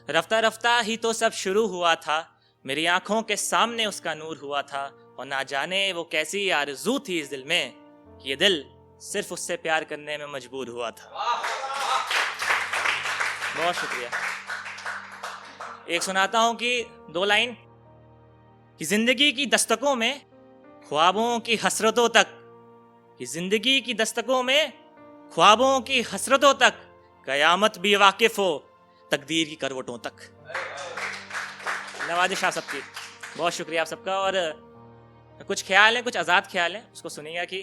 रफ्ता रफ्ता ही तो सब शुरू हुआ था, मेरी आंखों के सामने उसका नूर हुआ था। और ना जाने वो कैसी आरज़ू थी इस दिल में कि ये दिल सिर्फ उससे प्यार करने में मजबूर हुआ था। बहुत शुक्रिया। एक सुनाता हूं कि 2 लाइन कि जिंदगी की दस्तकों में ख्वाबों की हसरतों तक, कि जिंदगी की दस्तकों में ख्वाबों की हसरतों तक, कयामत भी वाकिफ हो तकदीर की करवटों तक। नवाजिश आप सबकी, बहुत शुक्रिया आप सबका। और कुछ ख्याल है, कुछ आज़ाद ख्याल है, उसको सुनिएगा। कि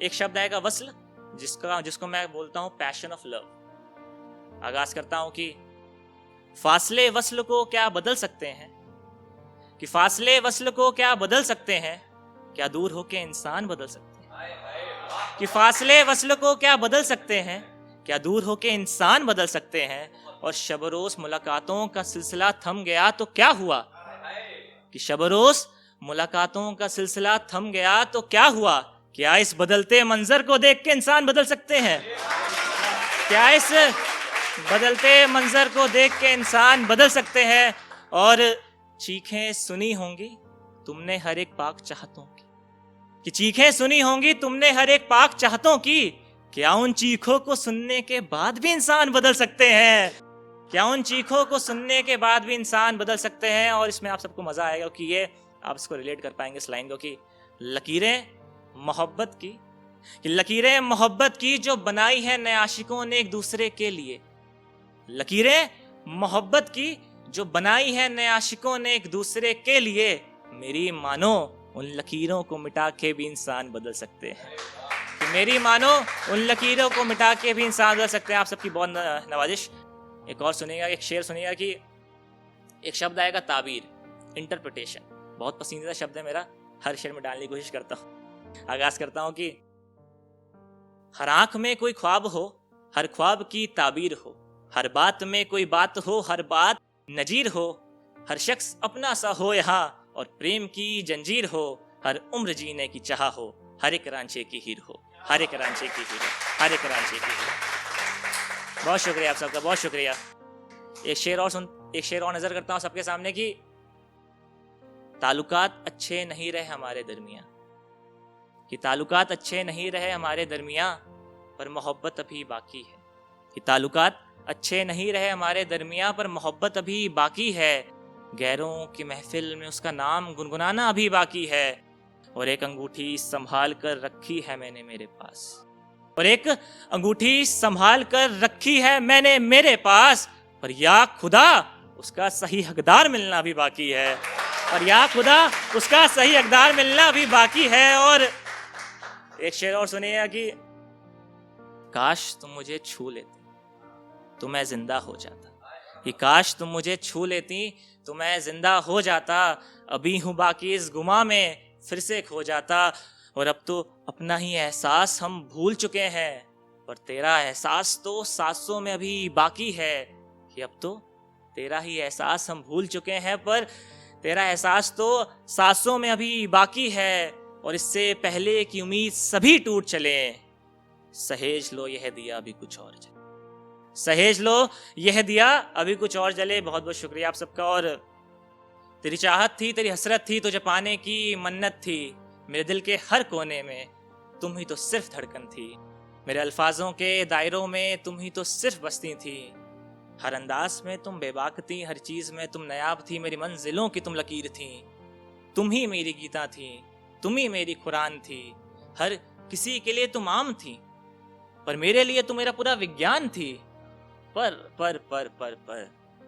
एक शब्द आएगा वस्ल, जिसको मैं बोलता हूं पैशन ऑफ लव। आगाज करता हूं कि फासले वस्ल को क्या बदल सकते हैं, कि फासले वस्ल को क्या बदल सकते हैं, क्या दूर होके इंसान बदल सकते हैं। कि फासले वस्ल को क्या बदल सकते हैं, क्या दूर होके इंसान बदल सकते हैं। और शब-ओ-रोज़ मुलाकातों का सिलसिला थम गया तो क्या हुआ, कि शब-ओ-रोज़ मुलाकातों का सिलसिला थम गया तो क्या हुआ। क्या इस बदलते मंजर को देख के इंसान बदल सकते हैं, क्या इस बदलते मंजर को देख के इंसान बदल सकते हैं। और चीखें सुनी होंगी तुमने हर एक पाक चाहतों की, कि चीखें सुनी होंगी तुमने हर एक पाक चाहतों की, क्या उन चीखों को सुनने के बाद भी इंसान बदल सकते हैं, क्या उन चीखों को सुनने के बाद भी इंसान बदल सकते हैं। और इसमें आप सबको मजा आएगा कि ये आप इसको रिलेट कर पाएंगे इस लाइन को, कि लकीरें मोहब्बत की, कि लकीरें मोहब्बत की जो बनाई है नए आशिकों ने एक दूसरे के लिए, लकीरें मोहब्बत की जो बनाई है नए आशिकों ने एक दूसरे के लिए। मेरी मानो उन लकीरों को मिटा के भी इंसान बदल सकते हैं, कि मेरी मानो उन लकीरों को मिटा के भी इंसान बदल सकते हैं। आप सबकी बहुत नवाजिश। एक और सुनिएगा, एक शेर सुनिएगा कि एक शब्द आएगा ताबीर, इंटरप्रिटेशन। बहुत पसंदीदा शब्द है मेरा, हर शेर में डालने की कोशिश करता हूँ। आगाज करता हूँ कि हर आंख में कोई ख्वाब हो, हर ख्वाब की ताबीर हो, हर बात में कोई बात हो, हर बात नजीर हो, हर शख्स अपना सा हो यहाँ और प्रेम की जंजीर हो, हर उम्र जीने की चाह हो, हर एक रांचे की हीर हो, हर एक रांचे की हीर हो, हर एक रांचे की हीर। बहुत शुक्रिया आप सबका, बहुत शुक्रिया। एक शेर और नजर करता हूँ सबके सामने कि ताल्लुकात अच्छे नहीं रहे हमारे दरमियाँ, कि ताल्लुकात अच्छे नहीं रहे हमारे दरमियाँ पर मोहब्बत अभी बाकी है, कि ताल्लुकात अच्छे नहीं रहे हमारे दरमियाँ पर मोहब्बत अभी बाकी है। गैरों की महफिल में उसका नाम गुनगुनाना अभी बाकी है। और एक अंगूठी संभाल कर रखी है मैंने मेरे पास, और एक अंगूठी संभाल कर रखी है मैंने मेरे पास, पर या खुदा उसका सही हकदार मिलना भी बाकी है, और या खुदा उसका सही हकदार मिलना भी बाकी है। और एक शेर और सुनिएगा कि काश तुम मुझे छू लेती तो मैं जिंदा हो जाता, कि काश तुम मुझे छू लेती तो मैं जिंदा हो जाता, अभी हूँ बाकी इस गुमा में फिर से खो जाता। और अब तो अपना ही एहसास हम भूल चुके हैं, पर तेरा एहसास तो सांसों में अभी बाकी है, कि अब तो तेरा ही एहसास हम भूल चुके हैं, पर तेरा एहसास तो सांसों में अभी बाकी है। और इससे पहले की उम्मीद सभी टूट चले, सहेज लो यह दिया अभी कुछ और जले, सहेज लो यह दिया अभी कुछ और जले। बहुत बहुत शुक्रिया आप सबका। और तेरी चाहत थी, तेरी हसरत थी, तुझे पाने की मन्नत थी, मेरे दिल के हर कोने में तुम ही तो सिर्फ धड़कन थी, मेरे अल्फाजों के दायरों में तुम ही तो सिर्फ बसती थी, हर अंदाज में तुम बेबाक थी, हर चीज में तुम नायाब थी, मेरी मंजिलों की तुम लकीर थी, तुम ही मेरी गीता थी, तुम ही मेरी कुरान थी, हर किसी के लिए तुम आम थी, पर मेरे लिए तुम मेरा पूरा विज्ञान थी। पर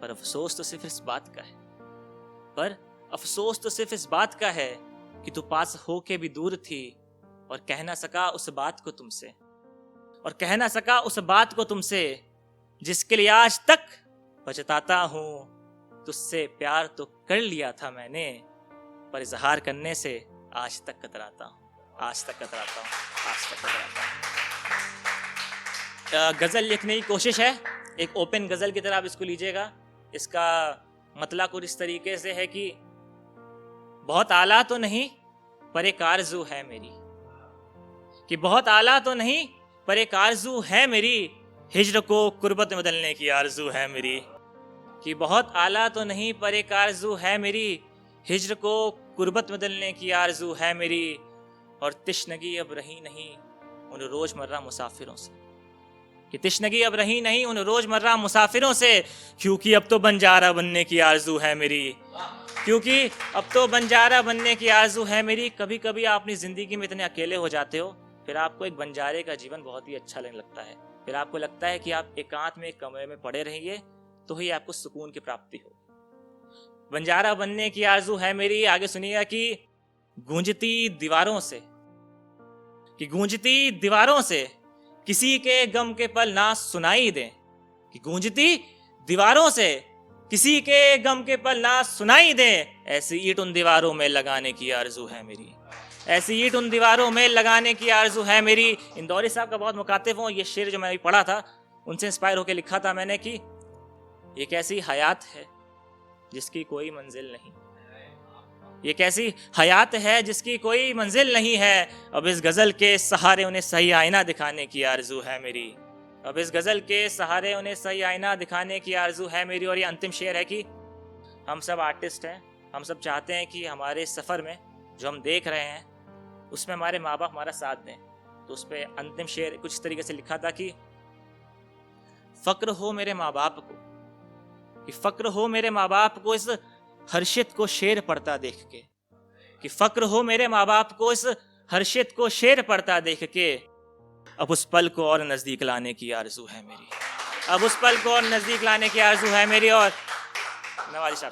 अफसोस तो सिर्फ इस बात का है, पर अफसोस तो सिर्फ इस बात का है कि तू पास हो के भी दूर थी, और कह ना सका उस बात को तुमसे, और कह ना सका उस बात को तुमसे, जिसके लिए आज तक पछताता हूँ। तुझसे प्यार तो कर लिया था मैंने, पर इजहार करने से आज तक कतराता हूँ, आज तक कतराता हूँ, आज तक कतराता हूँ। गजल लिखने की कोशिश है, एक ओपन गजल की तरह आप इसको लीजिएगा। इसका मतलब कुछ इस तरीके से है कि बहुत आला तो नहीं पर एक आरज़ू है मेरी, कि बहुत आला तो नहीं पर एक आरज़ू है मेरी, हिज्र को कुर्बत में बदलने की आरज़ू है मेरी, कि बहुत आला तो नहीं पर एक आरज़ू है मेरी, हिज्र को कुर्बत बदलने की आरज़ू है मेरी, और तिश्नगी अब रही नहीं उन रोज़मर्रा मुसाफिरों से, कि तिश्नगी अब रही नहीं उन रोज़मर्रा मुसाफिरों से, क्योंकि अब तो बंजारा बनने की आरज़ू है मेरी, क्योंकि अब तो बंजारा बनने की आरज़ू है मेरी। कभी कभी आप अपनी ज़िंदगी में इतने अकेले हो जाते हो, फिर आपको एक बंजारे का जीवन बहुत ही अच्छा लगने लगता है। फिर आपको लगता है कि आप एकांत में एक कमरे में पड़े रहिए तो ही आपको सुकून की प्राप्ति हो। बंजारा बनने की आरज़ू है मेरी। आगे सुनिएगा कि गूंजती दीवारों से, कि गूंजती दीवारों से किसी के गम के पल ना सुनाई दे, कि गूंजती दीवारों से किसी के गम के पल ना सुनाई दे, ऐसी ईंट उन दीवारों में लगाने की आरज़ू है मेरी, ऐसी ईंट उन दीवारों में लगाने की आरज़ू है मेरी। इंदौरी साहब का बहुत मुकातिब हूँ। ये शेर जो मैंने पढ़ा था उनसे इंस्पायर होकर लिखा था मैंने कि एक ऐसी हयात है जिसकी कोई मंजिल नहीं, ये कैसी हयात है जिसकी कोई मंजिल नहीं है, अब इस गज़ल के सहारे उन्हें सही आईना दिखाने की आरज़ू है मेरी, अब इस गज़ल के सहारे उन्हें सही आईना दिखाने की आरज़ू है मेरी। और ये अंतिम शेर है कि हम सब आर्टिस्ट हैं, हम सब चाहते हैं कि हमारे सफ़र में जो हम देख रहे हैं उसमें हमारे माँ बाप हमारा साथ दें। तो उस पर अंतिम शेर कुछ इस तरीके से लिखा था कि फ़क्र हो मेरे माँ बाप को, कि फ़क्र हो मेरे माँ बाप को इस हर्षित को शेर पढ़ता देख के, कि फ़क्र हो मेरे माँ बाप को इस हर्षित को शेर पढ़ता देख के, अब उस पल को और नज़दीक लाने की आरज़ू है मेरी, अब उस पल को और नज़दीक लाने की आरज़ू है मेरी। और नवाज़ साहब